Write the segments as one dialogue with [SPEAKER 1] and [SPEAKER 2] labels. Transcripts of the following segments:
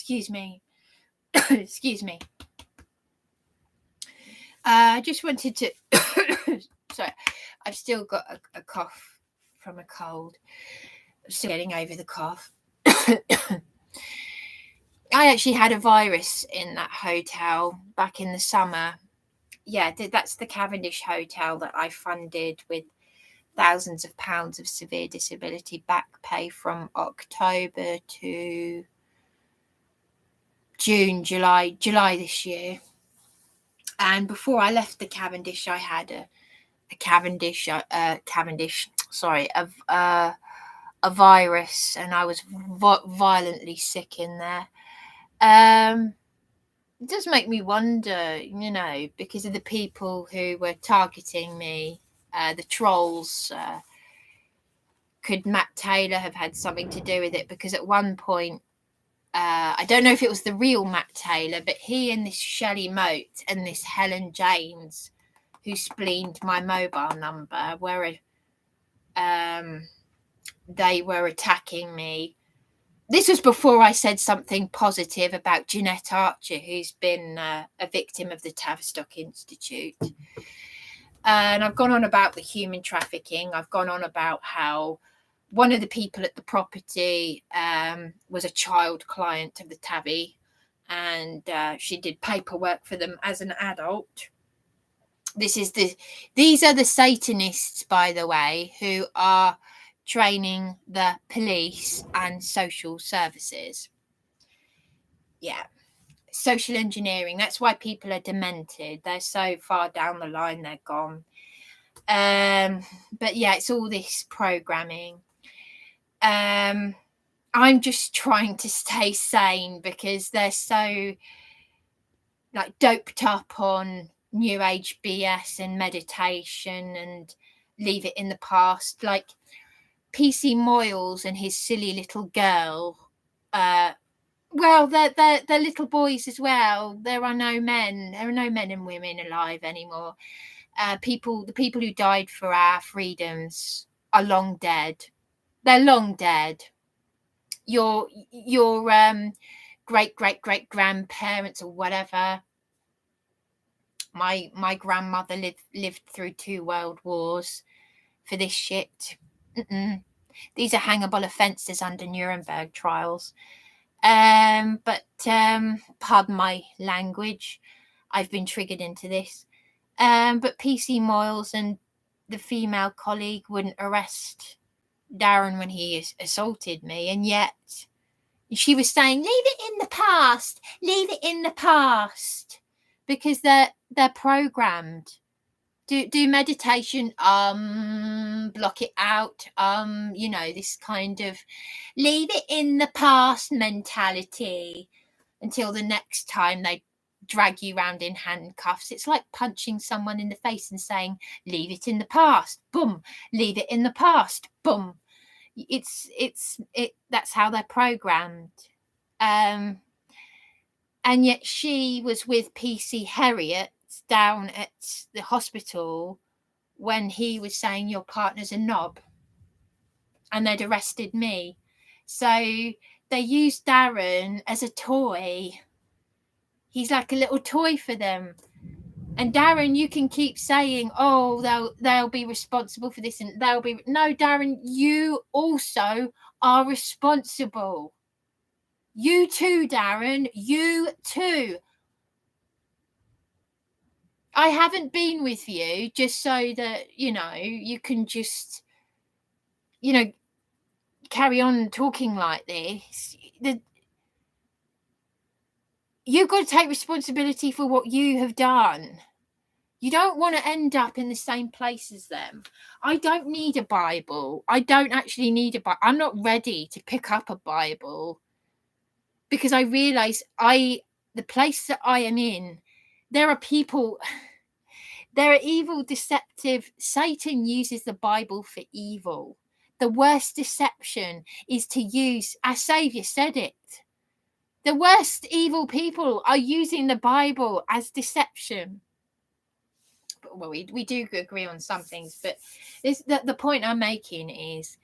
[SPEAKER 1] Excuse me. Excuse me. I just wanted to... Sorry, I've still got a cough from a cold. I'm still getting over the cough. I actually had a virus in that hotel back in the summer. Yeah, that's the Cavendish hotel that I funded with thousands of pounds of severe disability back pay from October to July this year. And before I left the Cavendish, I had a virus, and I was violently sick in there. It does make me wonder, because of the people who were targeting me, the trolls. Could Matt Taylor have had something to do with it? Because at one point, I don't know if it was the real Matt Taylor, but he and this Shelley Moat and this Helen James, who spleened my mobile number, they were attacking me. This was before I said something positive about Jeanette Archer, who's been a victim of the Tavistock Institute. And I've gone on about the human trafficking. I've gone on about how one of the people at the property was a child client of the Tavi, and she did paperwork for them as an adult. These are the Satanists, by the way, who are training the police and social services. Yeah. Social engineering. That's why people are demented. They're so far down the line, they're gone. But yeah, it's all this programming. I'm just trying to stay sane because they're so doped up on new age BS and meditation and leave it in the past. Like PC Moyles and his silly little girl. Well, they're little boys as well. There are no men. There are no men and women alive anymore. The people who died for our freedoms are long dead. They're long dead. Your great grandparents or whatever. My grandmother lived through 2 world wars for this shit. These are hangable offences under Nuremberg trials. But pardon my language, I've been triggered into this. But PC Moyles and the female colleague wouldn't arrest Darren when he assaulted me, and yet she was saying, leave it in the past, because they're programmed. Do meditation, block it out, this kind of leave it in the past mentality until the next time they drag you around in handcuffs. It's like punching someone in the face and saying, leave it in the past, boom, leave it in the past, boom. That's how they're programmed. And yet she was with PC Harriet down at the hospital when he was saying your partner's a knob, and they'd arrested me. So they used Darren as a toy. He's like a little toy for them. And Darren, you can keep saying, oh, they'll be responsible for this, and no, Darren, you also are responsible. You too, Darren, you too. I haven't been with you just so that, you can just, carry on talking like this. You've got to take responsibility for what you have done. You don't want to end up in the same place as them. I don't need a Bible. I don't actually need a Bible. I'm not ready to pick up a Bible because I realise the place that I am in, there are people, there are evil, deceptive. Satan uses the Bible for evil. The worst deception is to use, our Saviour said it. The worst evil people are using the Bible as deception. Well, we do agree on some things, but the point I'm making is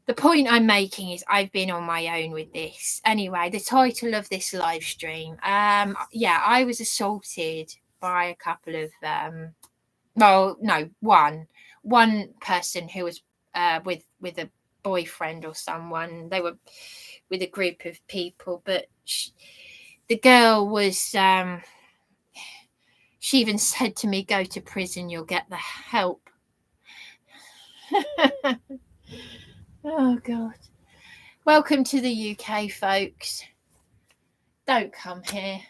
[SPEAKER 1] The point I'm making is I've been on my own with this. Anyway, the title of this live stream. Yeah, I was assaulted by a couple of one person who was with a boyfriend or someone. They were with a group of people, but the girl was she even said to me, "Go to prison, you'll get the help." Oh God. Welcome to the UK, folks. Don't come here.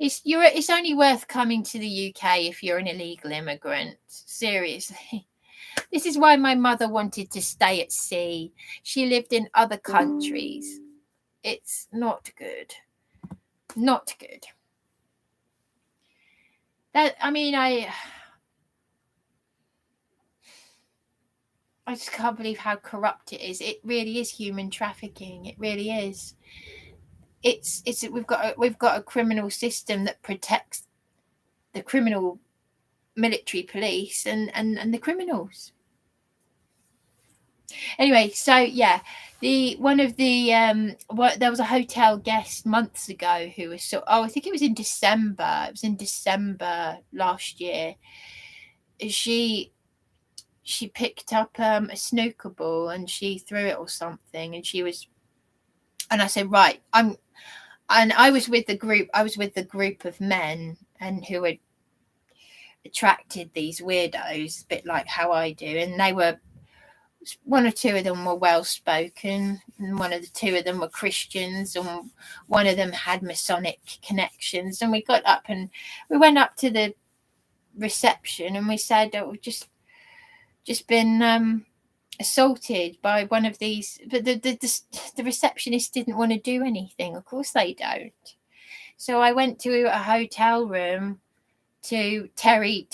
[SPEAKER 1] It's only worth coming to the UK if you're an illegal immigrant. Seriously. This is why my mother wanted to stay at sea. She lived in other countries. It's not good. Not good. I just can't believe how corrupt it is. It really is human trafficking. It really is. We've got a criminal system that protects the criminal military police and the criminals. Anyway, so yeah, there was a hotel guest months ago who was I think it was in December. It was in December last year. She picked up a snooker ball and she threw it or something, and I said, right, I was with the group of men and who had attracted these weirdos, a bit like how I do, and they were, one or two of them were well spoken, and one of the two of them were Christians, and one of them had Masonic connections. And we got up and we went up to the reception and we said, "Oh, we've just been assaulted by one of these." But the receptionist didn't want to do anything. Of course they don't. So I went to a hotel room to Terry,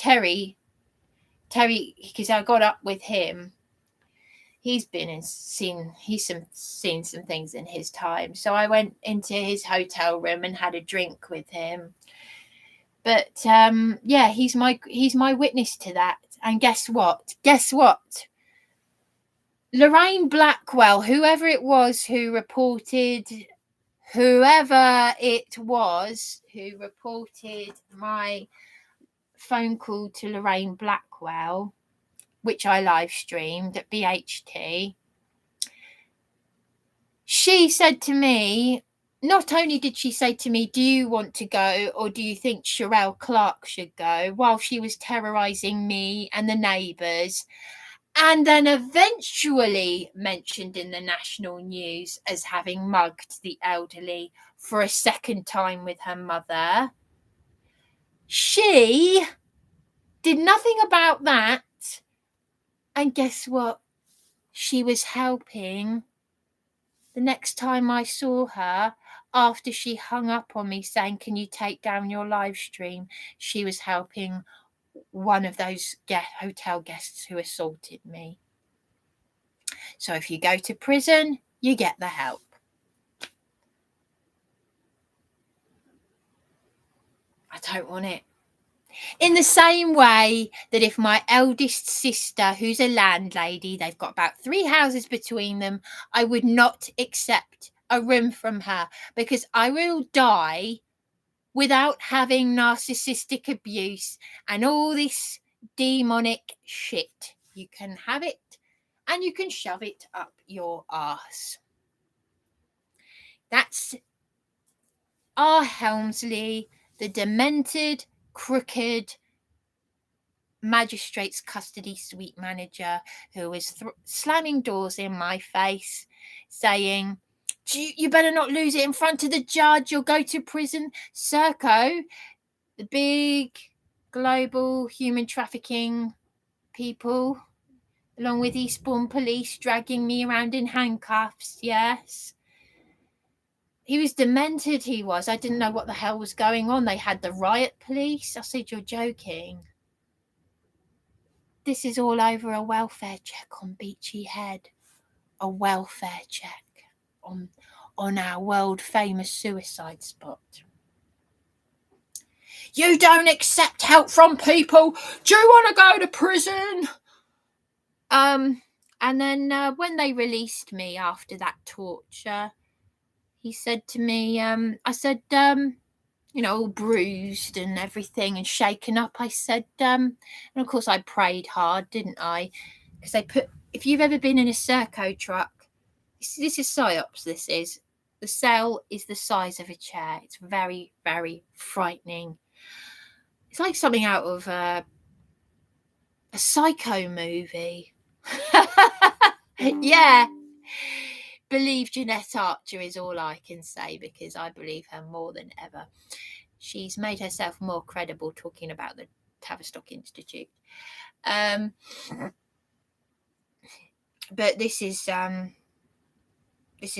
[SPEAKER 1] because I got up with him. He's seen some things in his time. So I went into his hotel room and had a drink with him. But yeah, he's my witness to that. And guess what? Lorraine Blackwell, whoever it was who reported my phone call to Lorraine Blackwell, which I live streamed at BHT, she said to me, not only did she say to me, "Do you want to go, or do you think Sherelle Clark should go?" while she was terrorizing me and the neighbours, and then eventually mentioned in the national news as having mugged the elderly for a second time with her mother. She did nothing about that. And guess what? She was helping. The next time I saw her, after she hung up on me saying, "Can you take down your live stream?" she was helping one of those hotel guests who assaulted me. So if you go to prison, you get the help. I don't want it. In the same way that if my eldest sister, who's a landlady, they've got about 3 houses between them, I would not accept a room from her, because I will die without having narcissistic abuse and all this demonic shit. You can have it and you can shove it up your arse. That's R. Helmsley, the demented, crooked magistrate's custody suite manager, who was slamming doors in my face, saying, "You better not lose it in front of the judge, you'll go to prison." Serco, the big global human trafficking people, along with Eastbourne Police, dragging me around in handcuffs. Yes, he was demented. He was. I didn't know what the hell was going on. They had the riot police. I said, "You're joking." This is all over a welfare check on Beachy Head. A welfare check on our world famous suicide spot. "You don't accept help from people. Do you want to go to prison?" And then when they released me after that torture, he said to me, I said, all bruised and everything and shaken up. I said, and of course I prayed hard, didn't I? Because if you've ever been in a Serco truck, this is psyops, this is. The cell is the size of a chair. It's very, very frightening. It's like something out of a Psycho movie. Yeah. Believe Jeanette Archer is all I can say, because I believe her more than ever. She's made herself more credible talking about the Tavistock Institute. But this is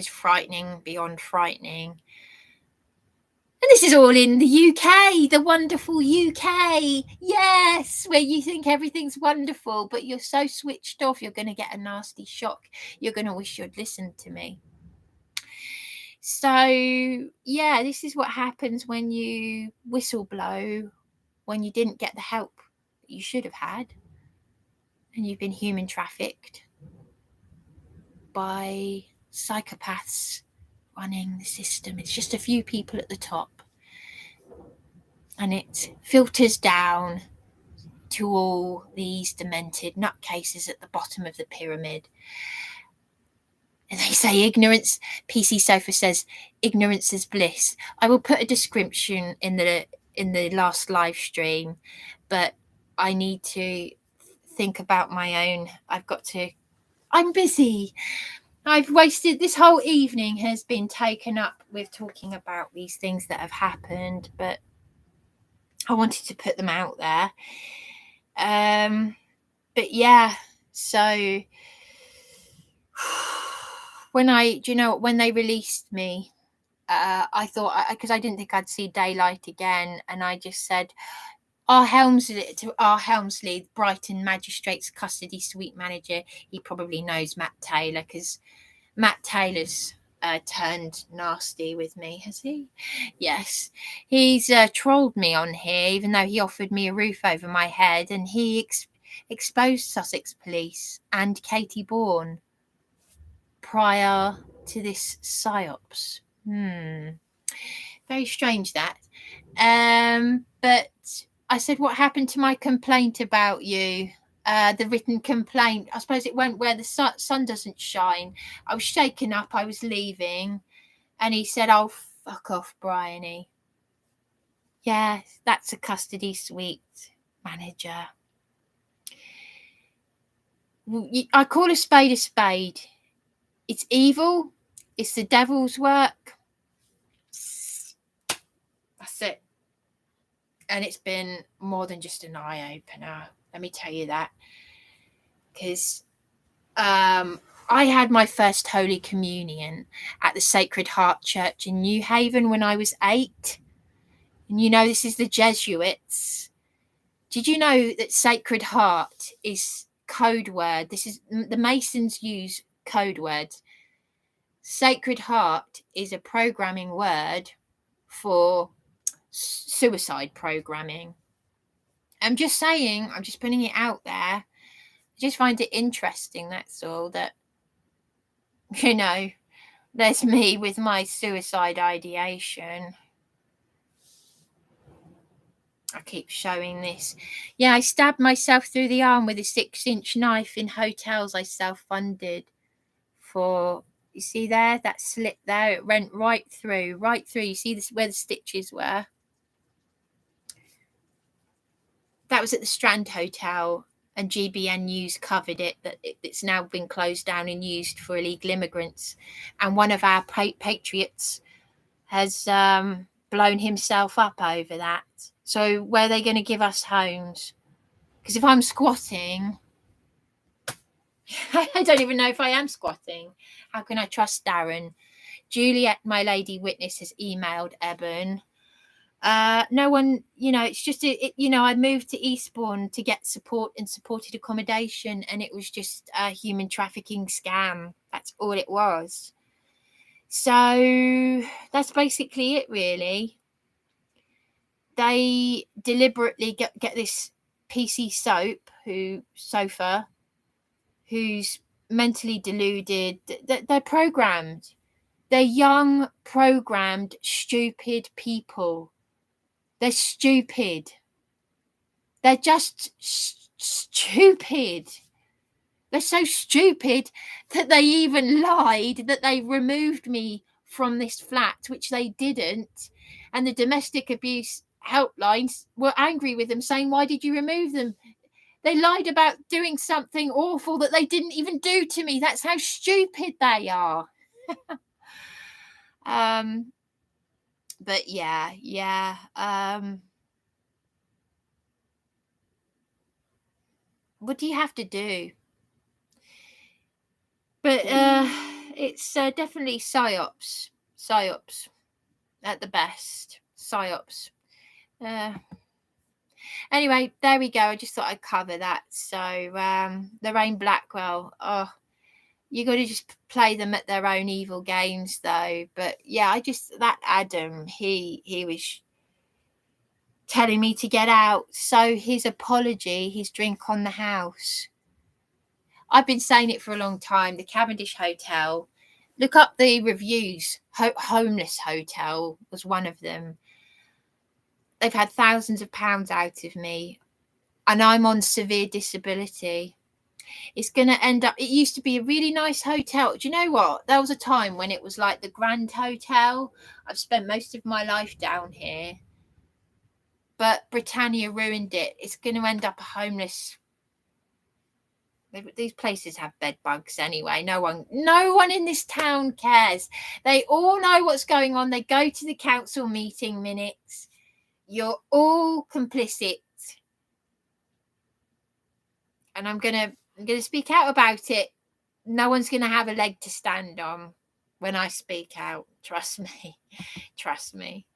[SPEAKER 1] frightening beyond frightening. And this is all in the UK, the wonderful UK. Yes, where you think everything's wonderful, but you're so switched off, you're going to get a nasty shock. You're going to wish you'd listened to me. So, yeah, this is what happens when you whistleblow, when you didn't get the help that you should have had, and you've been human trafficked by psychopaths running the system. It's just a few people at the top. And it filters down to all these demented nutcases at the bottom of the pyramid. And they say ignorance, PC Sofa says, ignorance is bliss. I will put a description in the last live stream, but I need to think about my own. I'm busy. I've wasted, this whole evening has been taken up with talking about these things that have happened, but I wanted to put them out there. But yeah, so when they released me, I thought, because I didn't think I'd see daylight again, and I just said, our Helmsley, Brighton Magistrates Custody Suite Manager, he probably knows Matt Taylor, because Matt Taylor's turned nasty with me, has he? Yes. He's trolled me on here, even though he offered me a roof over my head, and he exposed Sussex Police and Katie Bourne prior to this psyops. Very strange that. But I said, what happened to my complaint about you? The written complaint. I suppose it went where the sun doesn't shine. I was shaken up. I was leaving. And he said, oh, fuck off, Bryony. Yeah, that's a custody suite manager. I call a spade a spade. It's evil. It's the devil's work. That's it. And it's been more than just an eye-opener. Let me tell you that. Because I had my first Holy Communion at the Sacred Heart Church in New Haven when I was 8. And this is the Jesuits. Did you know that Sacred Heart is code word? This is the Masons use code words. Sacred Heart is a programming word for suicide programming. I'm just saying, I'm just putting it out there. I just find it interesting, that's all, that, there's me with my suicide ideation. I keep showing this. Yeah, I stabbed myself through the arm with a 6-inch knife in hotels I self-funded for. You see there, that slit there, it went right through. You see this where the stitches were? That was at the Strand Hotel, and GBN News covered it, that it's now been closed down and used for illegal immigrants. And one of our patriots has blown himself up over that. So where are they going to give us homes? Because if I'm squatting, I don't even know if I am squatting. How can I trust Darren? Juliet, my lady witness, has emailed Eben. No one, it's just, I moved to Eastbourne to get support and supported accommodation, and it was just a human trafficking scam. That's all it was. So that's basically it, really. They deliberately get this PC Sofa, who's mentally deluded. They're programmed. They're young, programmed, stupid people. They're stupid. They're just stupid. They're so stupid that they even lied that they removed me from this flat, which they didn't. And the domestic abuse helplines were angry with them, saying, why did you remove them? They lied about doing something awful that they didn't even do to me. That's how stupid they are. But yeah. What do you have to do? But it's definitely psyops at the best. Psyops. Anyway, there we go. I just thought I'd cover that. So Lorraine Blackwell, you got to just play them at their own evil games, though. But yeah, that Adam, he was telling me to get out. So his apology, his drink on the house. I've been saying it for a long time. The Cavendish Hotel. Look up the reviews. Homeless Hotel was one of them. They've had thousands of pounds out of me, and I'm on severe disability. It's going to end up, it used to be a really nice hotel. Do you know what? There was a time when it was like the Grand Hotel. I've spent most of my life down here, but Britannia ruined it. It's going to end up a homeless. These places have bed bugs anyway. No one in this town cares. They all know what's going on. They go to the council meeting minutes. You're all complicit. And I'm gonna speak out about it. No one's gonna have a leg to stand on when I speak out. Trust me.